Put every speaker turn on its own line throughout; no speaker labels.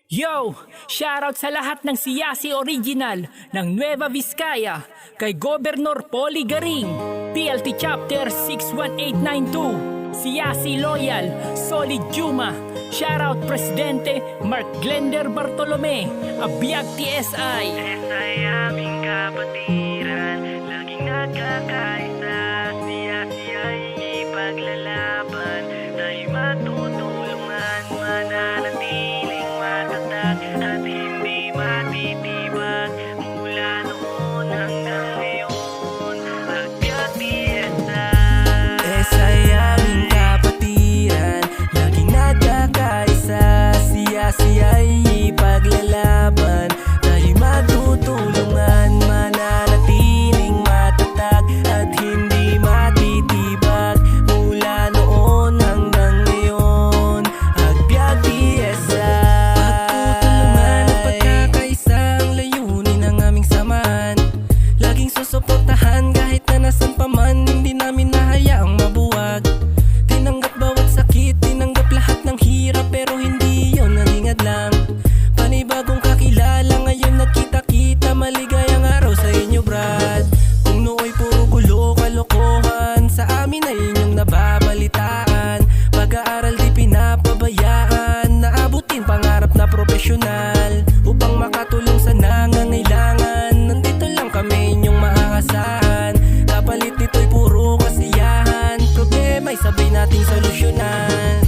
Yo! Shoutout sa lahat ng Siyasi Original ng Nueva Vizcaya, kay Gobernador Polly Garing, PLT Chapter 61892, Siyasi Loyal, Solid Juma, shoutout Presidente Mark Glender Bartolome, Abiyag TSI.
Ay aming kapatiran, laging nagkakaisa. Siyasi ay ipaglalaban, tayo matutulungan, mananatiling matatag at hindi matitibag. Mula noon hanggang ngayon, Abiyag TSI.
Ay aming kapatiran, laging nagkakaisa. Siyasi ay ipaglalaban, tayo matutulungan, mananatiling matatag at hindi matitibag. Mula noon hanggang ngayon, Abiyag TSI. Pagtutulungan at pagkakaisa ang layunin ng aming samahan. Laging susuportahan kahit na nasan pa man, hindi namin nahayaang mabuwag. Tinanggap bawat sakit, tinanggap lahat ng hirap, pero hindi yon naging hadlang. Panibagong kakilala, ngayon nagkita-kita, maligayang araw sa inyo brad. Kung nooy puro gulo, kalokohan, sa amin ay inyong nababalitaan. Pag-aaral di pinapabayaan, naabutin pangarap na profesional. Upang makatulong sa nangangailangan, nandito lang kami inyong maaasahan. Kapalit nito'y puro kasiyahan, problema'y sabay nating solusyonan.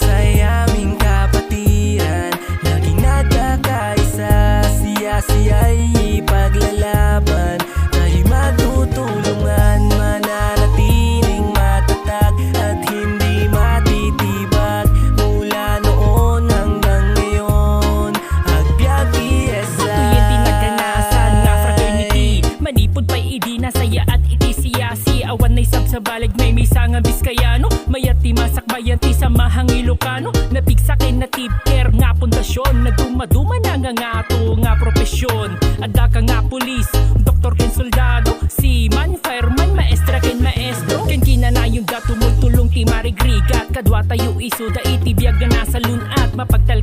Ay aming kapatiran, laging nagkakaisa. Siyasi ay ipaglalaban, tayo matutulungan, mananatiling matatag at hindi matitibag. Mula noon hanggang ngayon, Abiyag TSI.
Ito'y tinagkanasan nga fraternity, manipod pa'y idi na saya at iti siyasi. Awan na'y sab sa balag may misa nga Biskayano, mayat ti masakbayan ti samahang Ilocano. Napigsakin na tibker nga pundasyon, nagdumaduma na nga ngato nga propesyon. Adda ka nga pulis, doktor ken soldado, seaman, fireman, maestra ken maestro. Ken kinanayon da tumultulong ti marigrigat, kadwa tayo isuda iti biyag nga nasa lunat, mapagtal